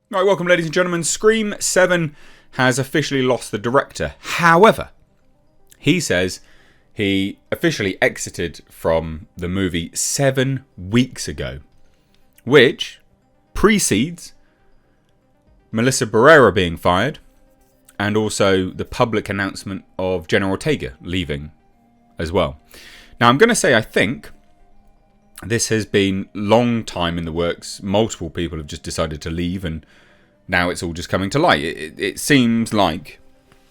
Right, welcome ladies and gentlemen. Scream 7 has officially lost the director. However, he says he officially exited from the movie 7 weeks ago, which precedes Melissa Barrera being fired and also the public announcement of Jenna Ortega leaving as well. Now, I'm going to say I think this has been long time in the works. Multiple people have just decided to leave and now it's all just coming to light. It seems like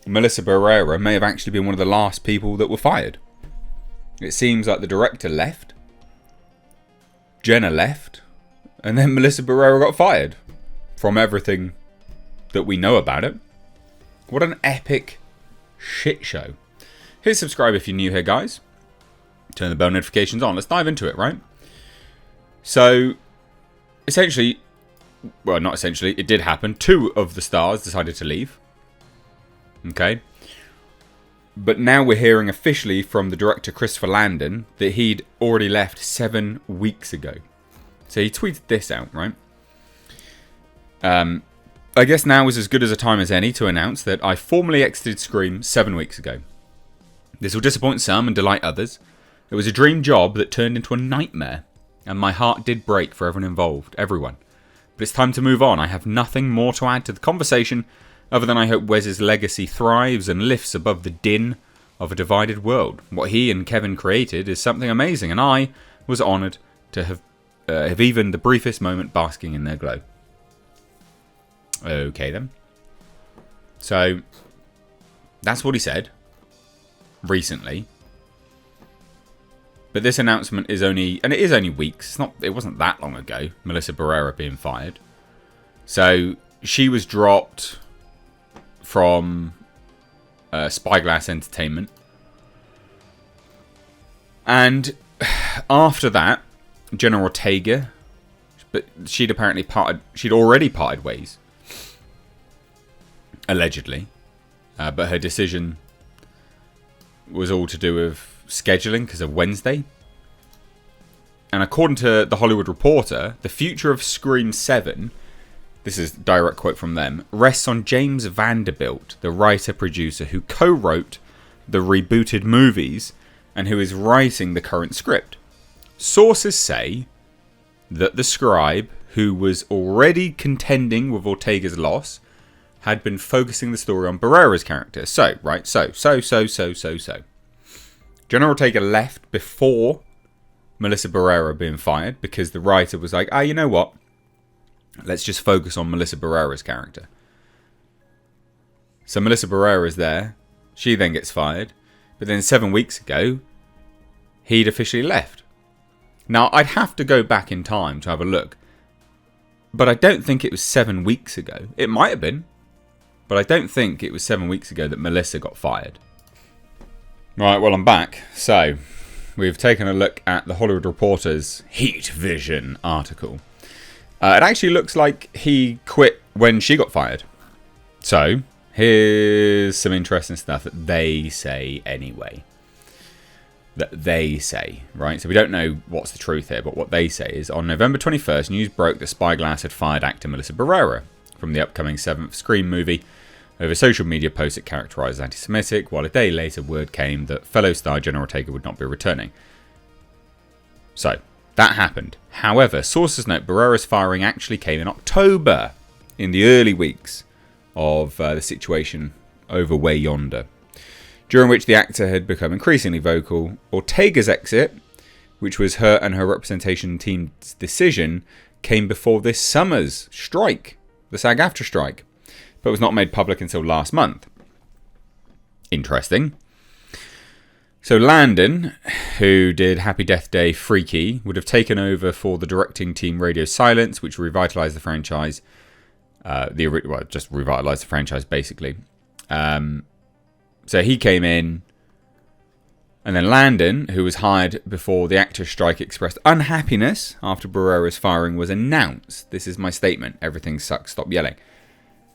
Melissa Barrera may have actually been one of the last people that were fired. It seems like the director left, Jenna left, and then Melissa Barrera got fired from everything that we know about it. What an epic shit show. Hit subscribe if you're new here, guys. Turn the bell notifications on. Let's dive into it, right? So, essentially, well, not essentially, it did happen. 2 of the stars decided to leave. Okay. But now we're hearing officially from the director, Christopher Landon, that he'd already left 7 weeks ago. So he tweeted this out, right? I guess now is as good as a time as any to announce that I formally exited Scream 7 weeks ago. This will disappoint some and delight others. It was a dream job that turned into a nightmare, and my heart did break for everyone. But it's time to move on. I have nothing more to add to the conversation other than I hope Wes's legacy thrives and lifts above the din of a divided world. What he and Kevin created is something amazing, and I was honoured to have even the briefest moment basking in their glow. Okay then. So, that's what he said recently. But this announcement is only, and it is only weeks. It wasn't that long ago. Melissa Barrera being fired. So she was dropped from Spyglass Entertainment, and after that, Jenna Ortega, but she'd already parted ways, allegedly, but her decision was all to do with scheduling because of Wednesday. And according to The Hollywood Reporter, the future of Scream 7, this is a direct quote from them, rests on James Vanderbilt, the writer-producer who co-wrote the rebooted movies and who is writing the current script. Sources say that the scribe, who was already contending with Ortega's loss, had been focusing the story on Barrera's character. So. Jenna Ortega left before Melissa Barrera being fired because the writer was like, you know what? Let's just focus on Melissa Barrera's character. So Melissa Barrera is there. She then gets fired. But then 7 weeks ago, he'd officially left. Now, I'd have to go back in time to have a look. But I don't think it was 7 weeks ago. It might have been. But I don't think it was 7 weeks ago that Melissa got fired. Right, well, I'm back. So, we've taken a look at the Hollywood Reporter's Heat Vision article. It actually looks like he quit when she got fired. So, here's some interesting stuff that they say anyway. That they say, right? So we don't know what's the truth here, but what they say is, on November 21st, news broke that Spyglass had fired actor Melissa Barrera from the upcoming 7th Scream movie over social media posts it characterised as anti-Semitic, while a day later word came that fellow star Jenna Ortega would not be returning. So, that happened. However, sources note Barrera's firing actually came in October, in the early weeks of the situation over Way Yonder, during which the actor had become increasingly vocal. Ortega's exit, which was her and her representation team's decision, came before this summer's strike, the SAG-AFTRA strike, but was not made public until last month. Interesting. So Landon, who did Happy Death Day Freaky, would have taken over for the directing team Radio Silence, which revitalised the franchise. Just revitalised the franchise, basically. So he came in, and then Landon, who was hired before the actors' strike, expressed unhappiness after Barrera's firing was announced. This is my statement. Everything sucks. Stop yelling.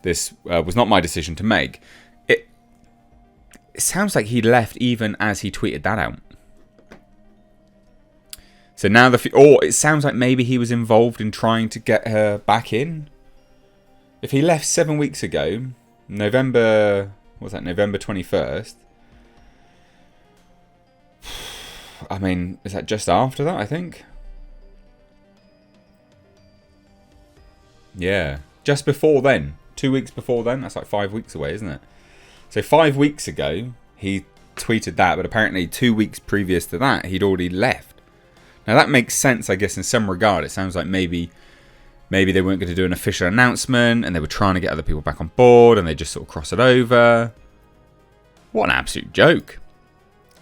This was not my decision to make. It sounds like he left even as he tweeted that out. So now or it sounds like maybe he was involved in trying to get her back in. If he left 7 weeks ago, November 21st. I mean, is that just after that, I think? Yeah, just before then. 2 weeks before then. That's like 5 weeks away, isn't it? So 5 weeks ago, he tweeted that, but apparently 2 weeks previous to that, he'd already left. Now that makes sense, I guess, in some regard. It sounds like maybe they weren't going to do an official announcement and they were trying to get other people back on board and they just sort of cross it over. What an absolute joke.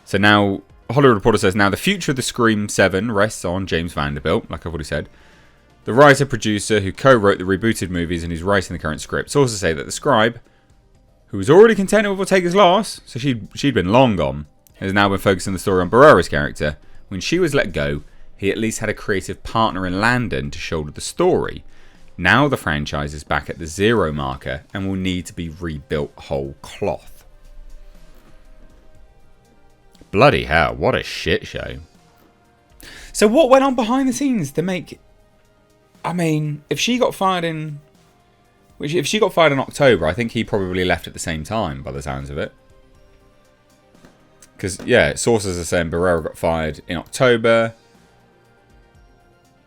So now, Hollywood Reporter says, now the future of the Scream 7 rests on James Vanderbilt, like I've already said. The writer-producer who co-wrote the rebooted movies and who's writing the current scripts also say that the scribe, who was already contented with Ortega's loss, so she'd been long gone, has now been focusing the story on Barrera's character. When she was let go, he at least had a creative partner in Landon to shoulder the story. Now the franchise is back at the 0 marker and will need to be rebuilt whole cloth. Bloody hell, what a shit show. So what went on behind the scenes to make... I mean, if she got fired in October, I think he probably left at the same time, by the sounds of it. Because, yeah, sources are saying Barrera got fired in October.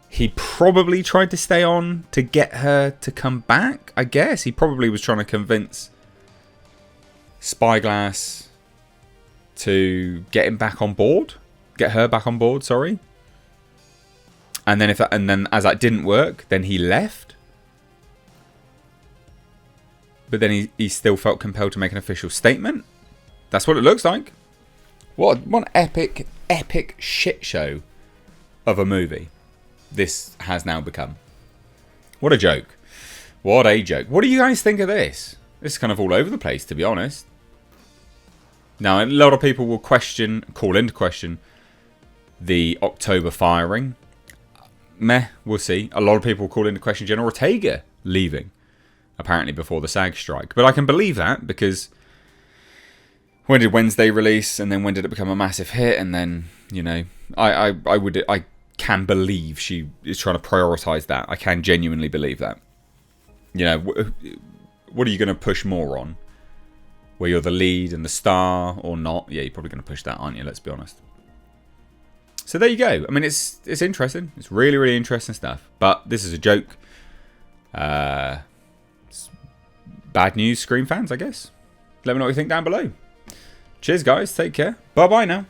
He probably tried to stay on to get her to come back, I guess. He probably was trying to convince Spyglass to get him back on board. Get her back on board, sorry. And then as that didn't work, then he left. But then he still felt compelled to make an official statement. That's what it looks like. What an epic shit show of a movie this has now become. What a joke. What a joke. What do you guys think of this? This is kind of all over the place, to be honest. Now, a lot of people will call into question the October firing. Meh, we'll see. A lot of people will call into question Jenna Ortega leaving, apparently before the SAG strike. But I can believe that, because when did Wednesday release, and then when did it become a massive hit, and then, you know, I can believe she is trying to prioritise that. I can genuinely believe that. You know, what are you going to push more on? Where you're the lead and the star, or not? Yeah, you're probably going to push that, aren't you? Let's be honest. So there you go. I mean, it's interesting. It's really, really interesting stuff. But this is a joke. Bad news, Scream fans, I guess. Let me know what you think down below. Cheers, guys. Take care. Bye-bye now.